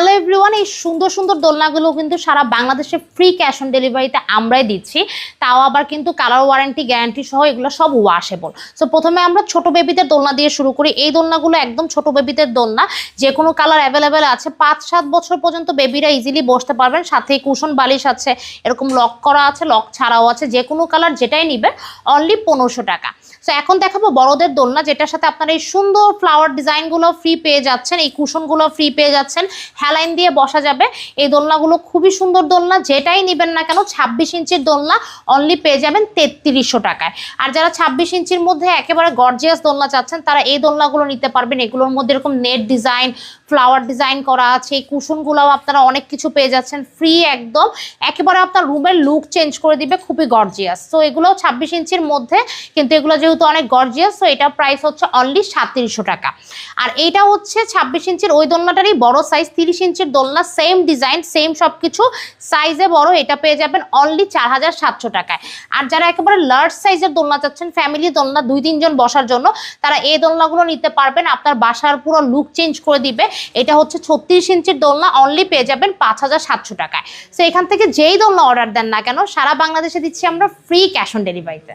Hello everyone, এই সুন্দর সুন্দর দোলনাগুলো কিন্তু সারা বাংলাদেশে ফ্রি ক্যাশ অন ডেলিভারিতে আমরাই দিচ্ছি, তাও আবার কিন্তু কালার ওয়ারেন্টি গ্যারান্টি সহ এগুলো সব ওয়াশেবল। সো প্রথমে আমরা ছোট বেবিদের দোলনা দিয়ে শুরু করি। এই দোলনাগুলো একদম ছোট বেবিদের দোলনা, যে কোনো কালার অ্যাভেলেবেল আছে। 5-7 বছর পর্যন্ত বেবিরা ইজিলি বসতে পারবেন। সাথে কুশন বালিশ আছে, এরকম লক করা আছে, লক ছাড়াও আছে। যে কোনো কালার যেটাই নেবেন অনলি 1500 টাকা। সো এখন দেখাবো বড়দের দোলনা, যেটার সাথে আপনারা এই সুন্দর ফ্লাওয়ার ডিজাইনগুলো ফ্রি পেয়ে যাচ্ছেন, এই কুশনগুলো ফ্রি পেয়ে যাচ্ছেন, হেলাইন দিয়ে বসা যাবে। এই দোলনাগুলো খুবই সুন্দর দোলনা, যেটাই নেবেন না কেন 26 ইঞ্চির দোলনা অনলি পেয়ে যাবেন 3300 টাকায়। আর যারা 26 ইঞ্চির মধ্যে একেবারে গর্জিয়াস দোলনা চাচ্ছেন তারা এই দোলনাগুলো নিতে পারবেন। এগুলোর মধ্যে এরকম নেট ডিজাইন, ফ্লাওয়ার ডিজাইন করা আছে। এই কুশনগুলোও আপনারা অনেক কিছু পেয়ে যাচ্ছেন ফ্রি একদম, একেবারে আপনার রুমের লুক চেঞ্জ করে দিবে, খুবই গর্জিয়াস। তো এগুলো 26 ইঞ্চির মধ্যে, কিন্তু এগুলো যেহেতু অনেক গর্জিয়াস তো এটার প্রাইস হচ্ছে অনলি 3700 টাকা। আর এইটা হচ্ছে 26 ইঞ্চির ওই দোলনাটারই বড় সাইজ, 30 ইঞ্চির দোলনা, সেম ডিজাইন সেম সবকিছু, সাইজে বড়। এটা পেয়ে যাবেন অনলি 4700 টাকায়। আর যারা একেবারে লার্জ সাইজের দোলনা চাচ্ছেন, ফ্যামিলি দোলনা 2-3 জন বসার জন্য, তারা এই দোলনাগুলো নিতে পারবেন। আপনার বাসার পুরো লুক চেঞ্জ করে দিবে। এটা হচ্ছে 36 ইঞ্চির দোলনা, অনলি পেয়ে যাবেন 5700 টাকায়। সো এখান থেকে যেই দোলনা অর্ডার দেন না কেন সারা বাংলাদেশে দিচ্ছি আমরা ফ্রি ক্যাশ অন ডেলিভারিতে।